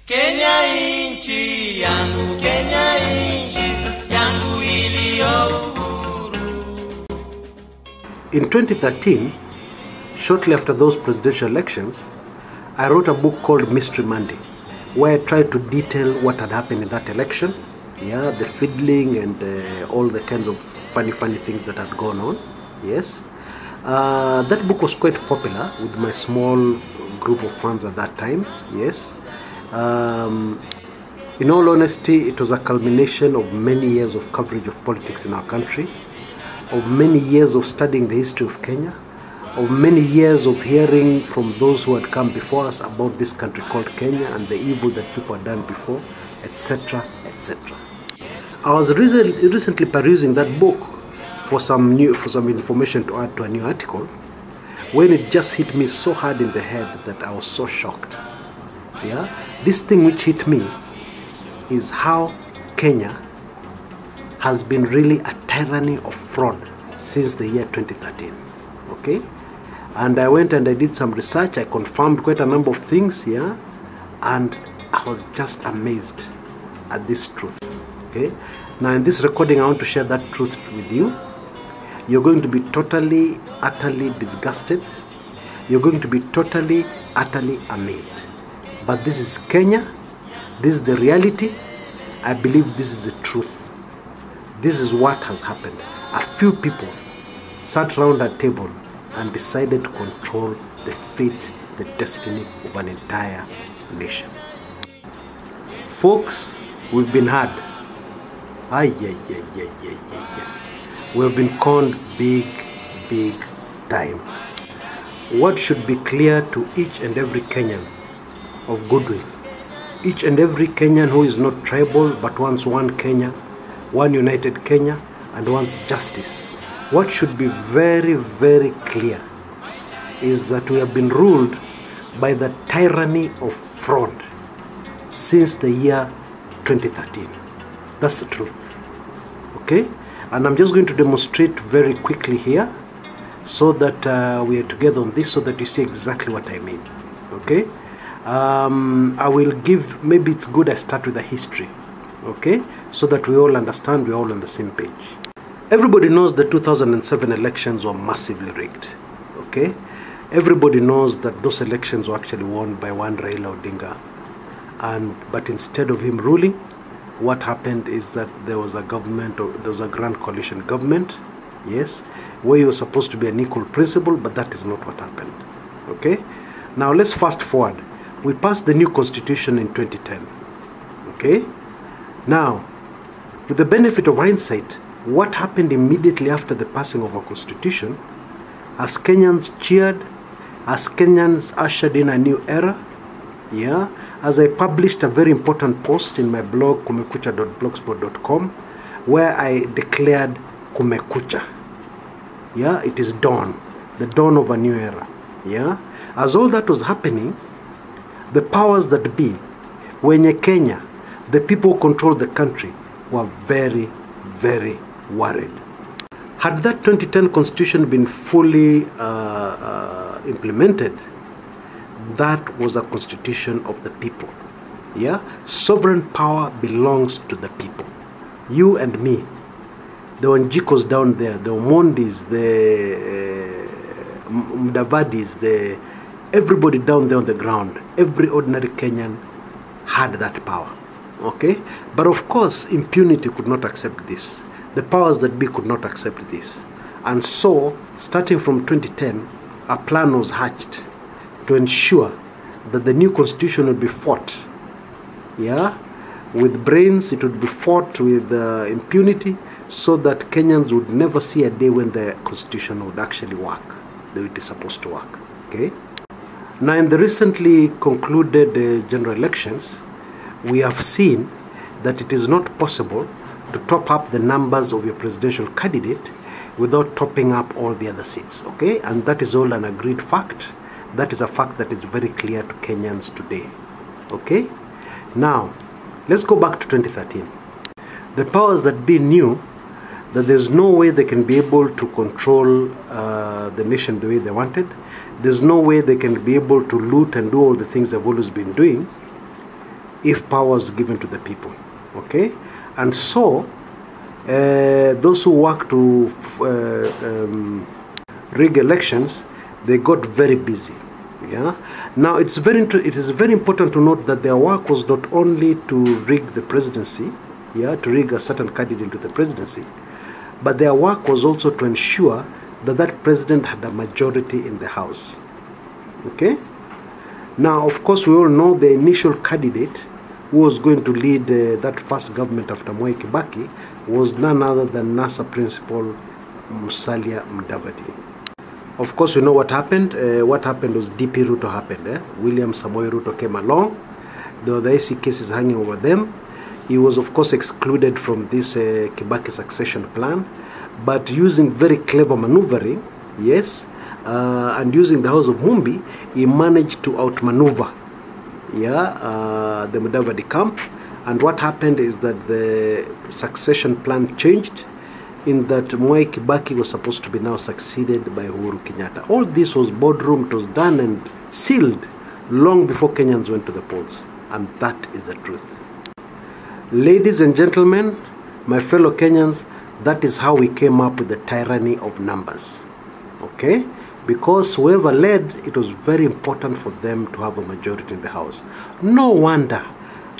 Kenya inchi yangu, Kenya inchi yangu iliyo uhuru. In 2013, shortly after those presidential elections, I wrote a book called Mystery Monday, where I tried to detail what had happened in that election, the fiddling and all the kinds of funny things that had gone on. Yes, that book was quite popular with my small group of fans at that time. Yes, in all honesty, it was a culmination of many years of coverage of politics in our country, of many years of studying the history of Kenya, of many years of hearing from those who had come before us about this country called Kenya and the evil that people had done before, etc., etc. I was recently perusing that book for some information to add to a new article, when it just hit me so hard in the head that I was so shocked. This thing which hit me is how Kenya has been really a tyranny of fraud since the year 2013. Okay, and I went and I did some research. I confirmed quite a number of things, and I was just amazed at this truth. Okay, now in this recording I want to share that truth with you. You're going to be totally, utterly disgusted. You're going to be totally, utterly amazed. But this is Kenya. This is the reality. I believe this is the truth. This is what has happened. A few people sat around a table and decided to control the fate, the destiny of an entire nation. Folks, we've been had. We've been conned big time. What should be clear to each and every Kenyan of goodwill, each and every Kenyan who is not tribal but wants one Kenya, one united Kenya, and wants justice, what should be very clear is that we have been ruled by the tyranny of fraud since the year 2013. That's the truth. Okay? And I'm just going to demonstrate very quickly here so that we are together on this so that you see exactly what I mean. Okay? I will give, maybe it's good I start with the history. Okay? So that we all understand, we're all on the same page. Everybody knows the 2007 elections were massively rigged. Okay? Everybody knows that those elections were actually won by one Raila Odinga. But instead of him ruling, what happened is that there was a government, or there was a grand coalition government, yes, where you were supposed to be an equal principle, but that is not what happened. Okay? Now let's fast forward. We passed the new constitution in 2010. Okay? Now, with the benefit of hindsight, what happened immediately after the passing of our constitution, as Kenyans cheered, as Kenyans ushered in a new era, as I published a very important post in my blog, kumekucha.blogspot.com, where I declared Kumekucha. It is dawn, the dawn of a new era. As all that was happening, the powers that be, when Kenya, the people who control the country, were very worried. Had that 2010 constitution been fully implemented, that was a constitution of the people. Sovereign power belongs to the people. You and me. The Wanjikos down there, the Omondis, the Mudavadis, everybody down there on the ground, every ordinary Kenyan had that power. Okay? But of course, impunity could not accept this. The powers that be could not accept this. And so, starting from 2010, a plan was hatched to ensure that the new constitution would be fought. With brains, it would be fought with impunity, so that Kenyans would never see a day when the constitution would actually work the way it is supposed to work. Okay? Now, in the recently concluded general elections, we have seen that it is not possible to top up the numbers of your presidential candidate without topping up all the other seats. Okay? And that is all an agreed fact. That is a fact that is very clear to Kenyans today. Okay? Now, let's go back to 2013. The powers that be knew that there's no way they can be able to control the nation the way they wanted. There's no way they can be able to loot and do all the things they've always been doing. if power was given to the people. Okay? And so, those who work to rig elections, they got very busy. Yeah. Now it is very important to note that their work was not only to rig the presidency, yeah, to rig a certain candidate into the presidency, but their work was also to ensure that that president had a majority in the House. Okay. Now, of course, we all know the initial candidate who was going to lead that first government after Mwai Kibaki was none other than NASA principal Musalia Mudavadi. Of course, we know what happened. What happened was DP Ruto happened. William Samoei Ruto came along. There were the IC cases hanging over them. He was, of course, excluded from this Kibaki succession plan. But using very clever maneuvering, yes, and using the House of Mumbi, he managed to outmaneuver, yeah, the Mudavadi camp. And what happened is that the succession plan changed, in that Mwai Kibaki was supposed to be now succeeded by Uhuru Kenyatta. All this was boardroom, it was done and sealed long before Kenyans went to the polls. And that is the truth. Ladies and gentlemen, my fellow Kenyans, that is how we came up with the tyranny of numbers. Okay? Because whoever led, it was very important for them to have a majority in the House. No wonder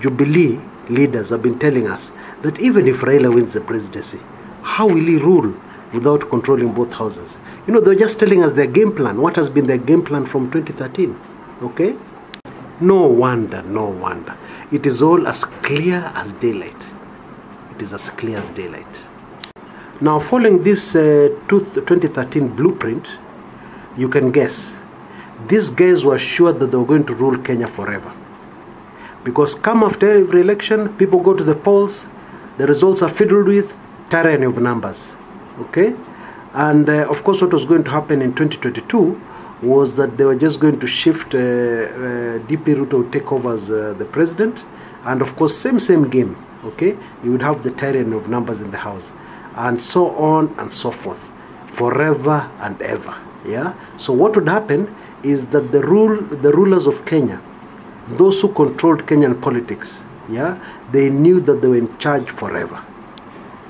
Jubilee leaders have been telling us that even if Raila wins the presidency, how will he rule without controlling both houses? You know, they're just telling us their game plan. What has been their game plan from 2013? Okay? No wonder, no wonder. It is all as clear as daylight. It is as clear as daylight. Now, following this 2013 blueprint, you can guess, these guys were sure that they were going to rule Kenya forever. Because come after every election, people go to the polls, the results are fiddled with, tyranny of numbers. Okay? And of course, what was going to happen in 2022 was that they were just going to shift DP Ruto take over as the president. And of course, same game. Okay? You would have the tyranny of numbers in the House. And so on and so forth. Forever and ever. Yeah? So what would happen is that the rulers of Kenya, those who controlled Kenyan politics, yeah, they knew that they were in charge forever.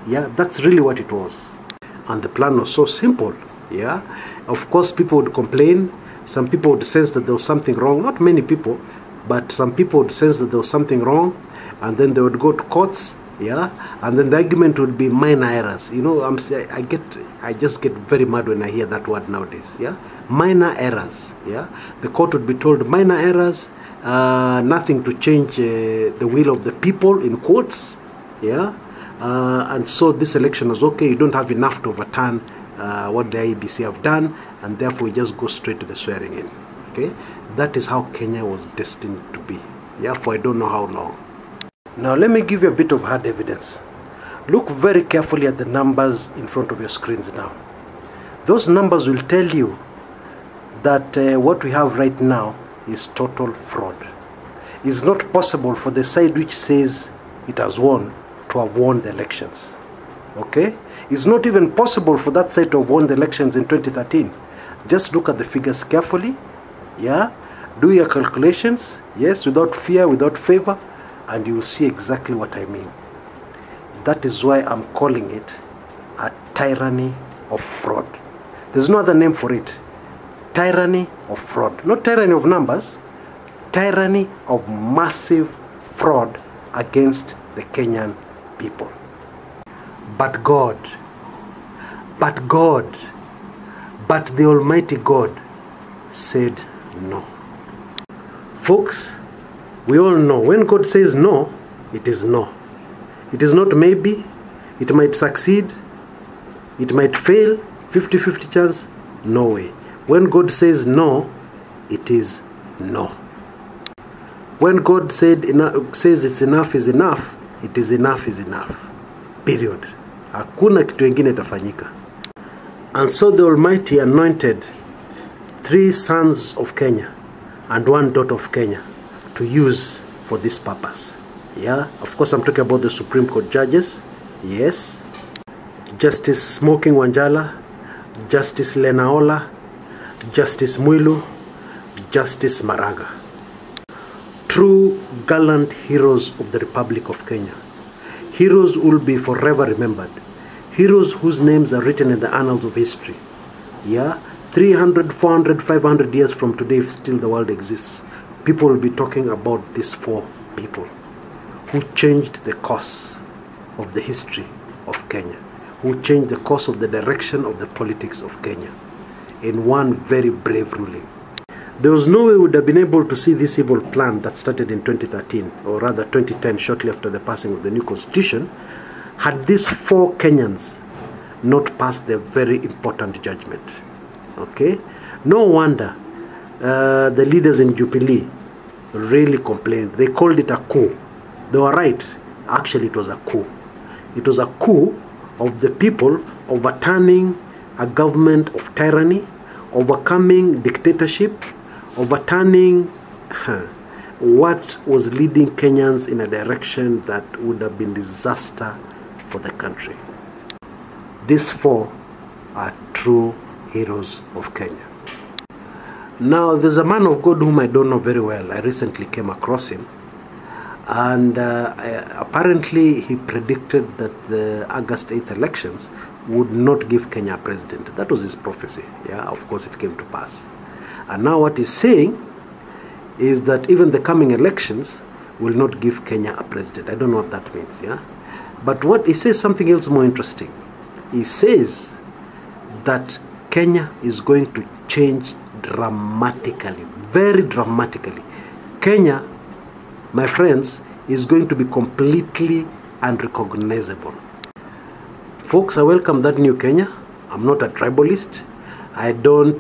Yeah, that's really what it was. And the plan was so simple. Yeah, of course, people would complain. Some people would sense that there was something wrong. Not many people, but some people would sense that there was something wrong, and then they would go to courts. Yeah, and then the argument would be minor errors. You know, I just get very mad when I hear that word nowadays. Yeah, minor errors. Yeah, the court would be told minor errors, nothing to change the will of the people in quotes. Yeah. And so this election was okay. You don't have enough to overturn what the IEBC have done, and therefore we just go straight to the swearing in. Okay, that is how Kenya was destined to be. Yeah, for I don't know how long. Now let me give you a bit of hard evidence. Look very carefully at the numbers in front of your screens now. Those numbers will tell you that what we have right now is total fraud. It's not possible for the side which says it has won to have won the elections. Okay? It's not even possible for that side to have won the elections in 2013. Just look at the figures carefully. Yeah? Do your calculations. Yes, without fear, without favor. And you will see exactly what I mean. That is why I'm calling it a tyranny of fraud. There's no other name for it. Tyranny of fraud. Not tyranny of numbers. Tyranny of massive fraud against the Kenyan people. But God, but the Almighty God said no. Folks, we all know when God says no, it is no. It is not maybe, it might succeed, it might fail, 50-50 chance, no way. When God says no, it is no. When God says it's enough is enough, it is enough is enough. Period. Hakuna kitu ingine itafanyika. And so the Almighty anointed 3 sons of Kenya and 1 daughter of Kenya to use for this purpose. Yeah, of course I'm talking about the Supreme Court judges. Yes. Justice Smoking Wanjala, Justice Lenaola, Justice Mwilu, Justice Maraga. True gallant heroes of the Republic of Kenya. Heroes who will be forever remembered. Heroes whose names are written in the annals of history. Yeah? 300, 400, 500 years from today, if still the world exists, people will be talking about these 4 people who changed the course of the history of Kenya, who changed the course of the direction of the politics of Kenya in one very brave ruling. There was no way we would have been able to see this evil plan that started in 2013, or rather 2010, shortly after the passing of the new constitution, had these 4 Kenyans not passed their very important judgment. Okay? No wonder the leaders in Jubilee really complained. They called it a coup. They were right. Actually, it was a coup. It was a coup of the people overturning a government of tyranny, overcoming dictatorship, overturning what was leading Kenyans in a direction that would have been disaster for the country. These 4 are true heroes of Kenya. Now, there's a man of God whom I don't know very well. I recently came across him, and apparently he predicted that the August 8th elections would not give Kenya a president. That was his prophecy. Yeah, of course it came to pass. And now what he's saying is that even the coming elections will not give Kenya a president. I don't know what that means, yeah? But what he says something else more interesting. He says that Kenya is going to change dramatically, very dramatically. Kenya, my friends, is going to be completely unrecognizable. Folks, I welcome that new Kenya. I'm not a tribalist. I don't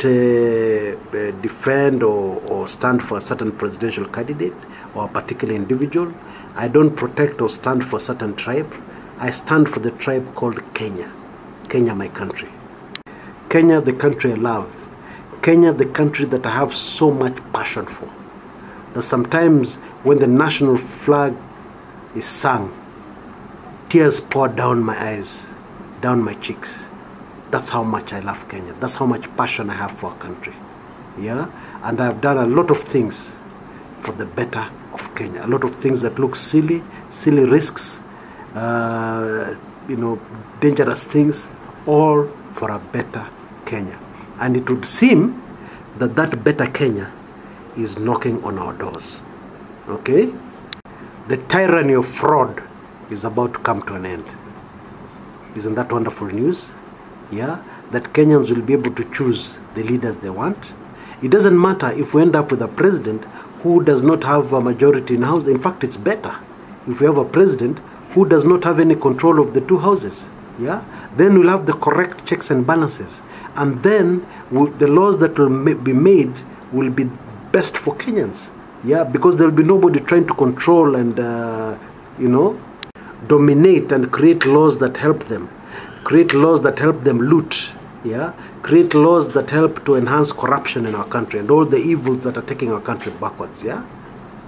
defend or stand for a certain presidential candidate or a particular individual. I don't protect or stand for a certain tribe. I stand for the tribe called Kenya. Kenya, my country. Kenya, the country I love. Kenya, the country that I have so much passion for. That sometimes when the national flag is sung, tears pour down my eyes, down my cheeks. That's how much I love Kenya. That's how much passion I have for our country. Yeah? And I've done a lot of things for the better of Kenya. A lot of things that look silly, silly risks, dangerous things, all for a better Kenya. And it would seem that that better Kenya is knocking on our doors. Okay? The tyranny of fraud is about to come to an end. Isn't that wonderful news? Yeah? That Kenyans will be able to choose the leaders they want. It doesn't matter if we end up with a president who does not have a majority in the House. In fact, it's better if we have a president who does not have any control of the 2 houses. Yeah? Then we'll have the correct checks and balances. And then the laws that will be made will be best for Kenyans. Yeah? Because there will be nobody trying to control and, dominate and create laws that help them. Create laws that help them loot. Yeah? Create laws that help to enhance corruption in our country and all the evils that are taking our country backwards. Yeah?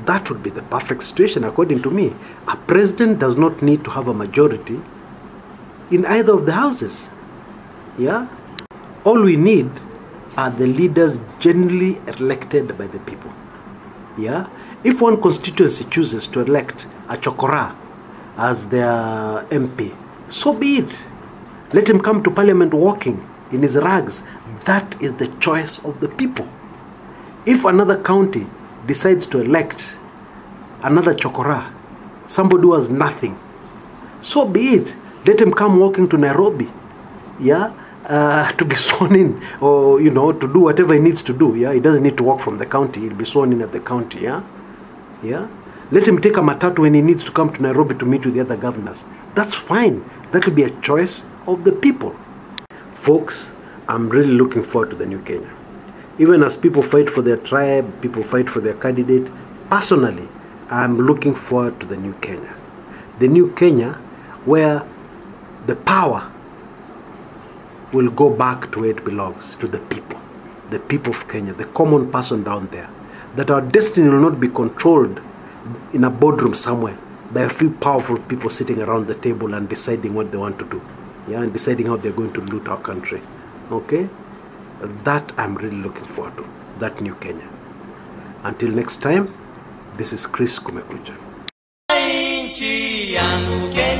That would be the perfect situation according to me. A president does not need to have a majority in either of the houses. Yeah? All we need are the leaders generally elected by the people. Yeah? If one constituency chooses to elect a chokora as their MP, so be it. Let him come to parliament walking in his rags. That is the choice of the people. If another county decides to elect another chokora, somebody who has nothing, so be it. Let him come walking to Nairobi, yeah, to be sworn in, or to do whatever he needs to do. Yeah, he doesn't need to walk from the county. He'll be sworn in at the county. Yeah, yeah. Let him take a matatu when he needs to come to Nairobi to meet with the other governors. That's fine. That will be a choice of the people. Folks, I'm really looking forward to the new Kenya. Even as people fight for their tribe, people fight for their candidate, personally, I'm looking forward to the new Kenya. The new Kenya where the power will go back to where it belongs, to the people of Kenya, the common person down there. That our destiny will not be controlled in a boardroom somewhere by a few powerful people sitting around the table and deciding what they want to do. Yeah, and deciding how they're going to loot our country. Okay? That I'm really looking forward to. That new Kenya. Until next time, This is Chris Kumekucha. Nchi yangu Kenya.